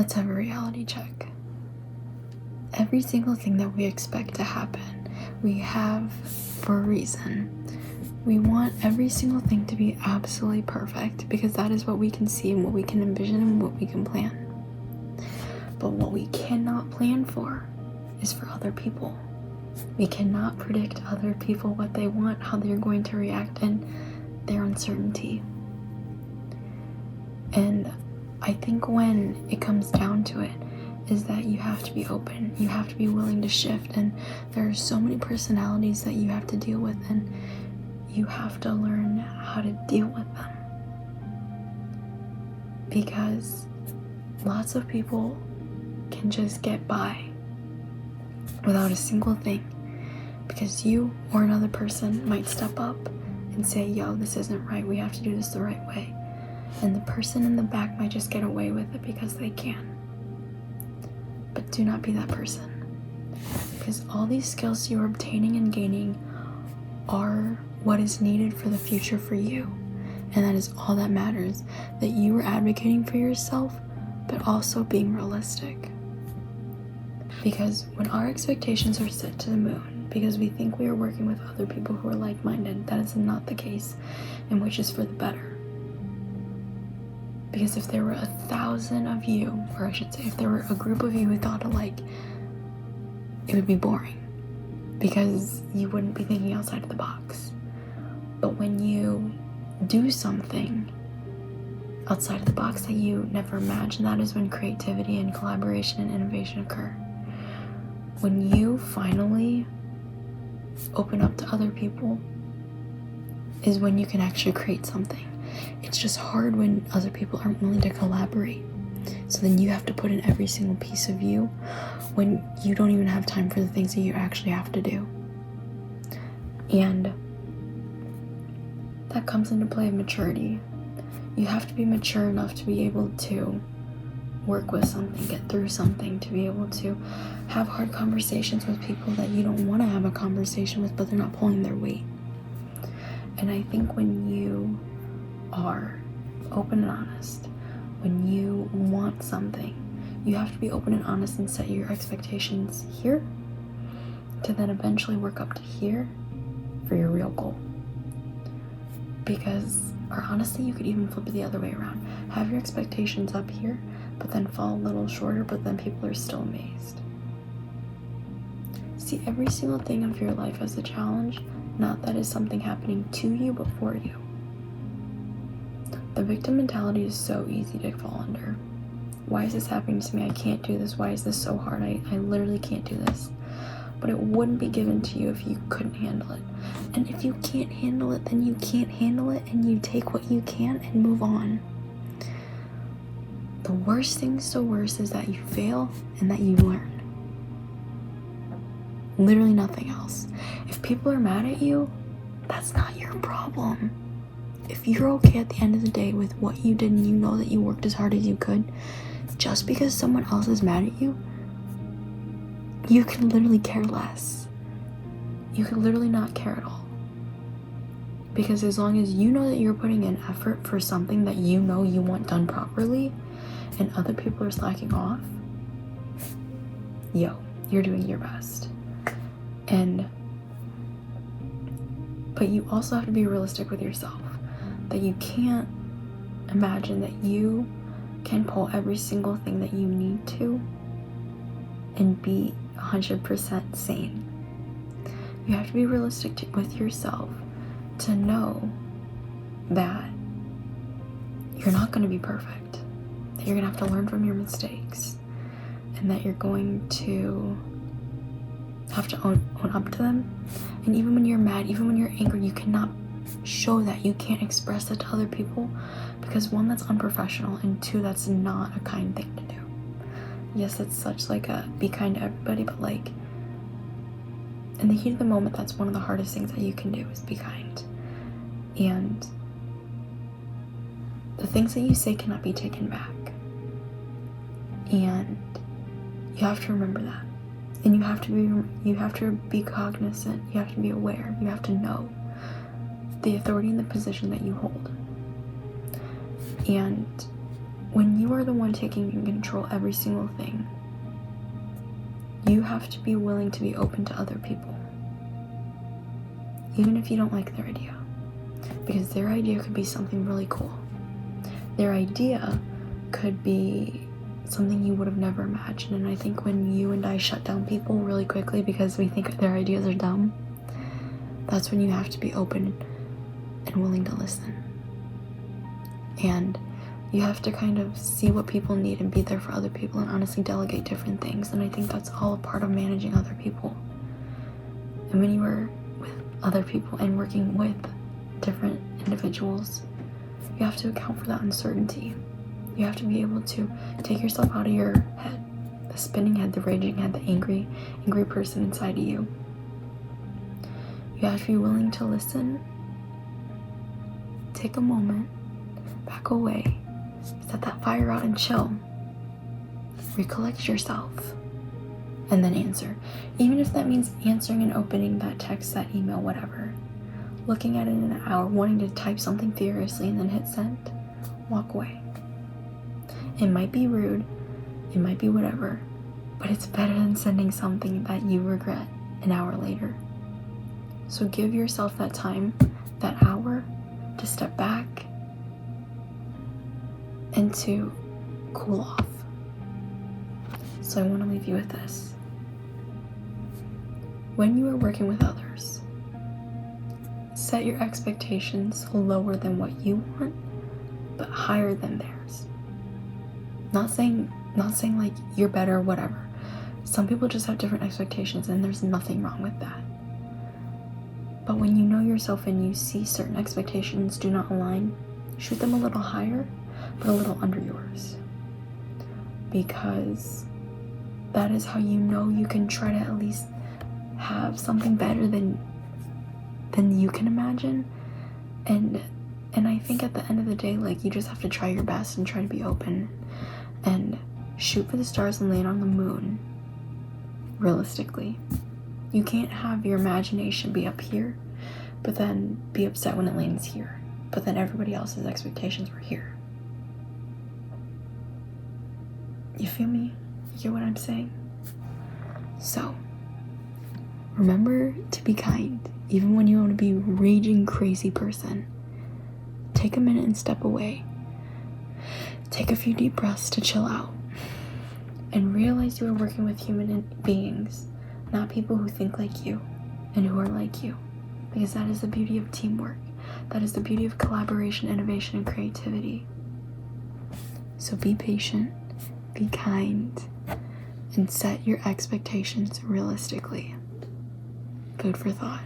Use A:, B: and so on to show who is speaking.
A: let's have a reality check. Every single thing that we expect to happen, we have for a reason. We want every single thing to be absolutely perfect because that is what we can see and what we can envision and what we can plan. But what we cannot plan for is for other people. We cannot predict other people what they want, how they're going to react, and their uncertainty. And I think when it comes down to it, is that you have to be open, you have to be willing to shift, and there are so many personalities that you have to deal with, and you have to learn how to deal with them. Because lots of people can just get by without a single thing, because you or another person might step up and say, yo, this isn't right, we have to do this the right way. And the person in the back might just get away with it because they can. But do not be that person, because all these skills you are obtaining and gaining are what is needed for the future for you. And that is all that matters, that you are advocating for yourself, but also being realistic. Because when our expectations are set to the moon, because we think we are working with other people who are like-minded, that is not the case, and which is for the better. Because if there were 1,000 of you, or I should say, if there were a group of you who thought alike, it would be boring, because you wouldn't be thinking outside of the box. But when you do something outside of the box that you never imagined, that is when creativity and collaboration and innovation occur. When you finally open up to other people is when you can actually create something. It's just hard when other people aren't willing to collaborate. So then you have to put in every single piece of you when you don't even have time for the things that you actually have to do. And that comes into play of maturity. You have to be mature enough to be able to work with something, get through something, to be able to have hard conversations with people that you don't want to have a conversation with, but they're not pulling their weight. And I think when you are open and honest, when you want something, you have to be open and honest and set your expectations here to then eventually work up to here for your real goal. Because, or honestly, you could even flip it the other way around. Have your expectations up here, but then fall a little shorter, but then people are still amazed. See every single thing of your life as a challenge, not that is something happening to you, but for you. The victim mentality is so easy to fall under. Why is this happening to me? I can't do this. Why is this so hard? I literally can't do this. But it wouldn't be given to you if you couldn't handle it. And if you can't handle it, then you can't handle it, and you take what you can and move on. The worst things to worse is that you fail and that you learn. Literally nothing else. If people are mad at you, that's not your problem. If you're okay at the end of the day with what you did and you know that you worked as hard as you could, just because someone else is mad at you, you can literally care less. You can literally not care at all. Because as long as you know that you're putting in effort for something that you know you want done properly, and other people are slacking off, you're doing your best. But you also have to be realistic with yourself. That you can't imagine that you can pull every single thing that you need to and be 100% sane. You have to be realistic with yourself to know that you're not going to be perfect, that you're going to have to learn from your mistakes, and that you're going to have to own up to them. And even when you're mad, even when you're angry, you cannot show that. You can't express that to other people because one, that's unprofessional, and two, that's not a kind thing to do. Yes, it's such like a be kind to everybody, but like in the heat of the moment, that's one of the hardest things that you can do is be kind. And the things that you say cannot be taken back. And you have to remember that. And you have to be cognizant, you have to be aware, you have to know the authority and the position that you hold. And when you are the one taking control every single thing, you have to be willing to be open to other people, even if you don't like their idea, because their idea could be something really cool. Their idea could be something you would have never imagined. And I think when you and I shut down people really quickly because we think their ideas are dumb, that's when you have to be open and willing to listen. And you have to kind of see what people need and be there for other people and honestly delegate different things. And I think that's all a part of managing other people. And when you are with other people and working with different individuals, you have to account for that uncertainty. You have to be able to take yourself out of your head, the spinning head, the raging head, the angry person inside of you. You have to be willing to listen, take a moment, back away, set that fire out and chill, recollect yourself, and then answer. Even if that means answering and opening that text, that email, whatever. Looking at it in an hour, wanting to type something furiously and then hit send, walk away. It might be rude, it might be whatever, but it's better than sending something that you regret an hour later. So give yourself that time, that hour, to step back and to cool off. So I want to leave you with this. When you are working with others, set your expectations lower than what you want, but higher than theirs. Not saying like you're better or whatever. Some people just have different expectations and there's nothing wrong with that. But when you know yourself and you see certain expectations do not align, shoot them a little higher, but a little under yours. Because that is how you know you can try to at least have something better than you can imagine. And I think at the end of the day, like, you just have to try your best and try to be open and shoot for the stars and land on the moon. Realistically, you can't have your imagination be up here but then be upset when it lands here, but then everybody else's expectations were here. You feel me? You get what I'm saying? So remember to be kind, even when you want to be a raging crazy person. Take a minute and step away. Take a few deep breaths to chill out. And realize you are working with human beings, not people who think like you and who are like you. Because that is the beauty of teamwork. That is the beauty of collaboration, innovation, and creativity. So be patient, be kind, and set your expectations realistically. Food for thought.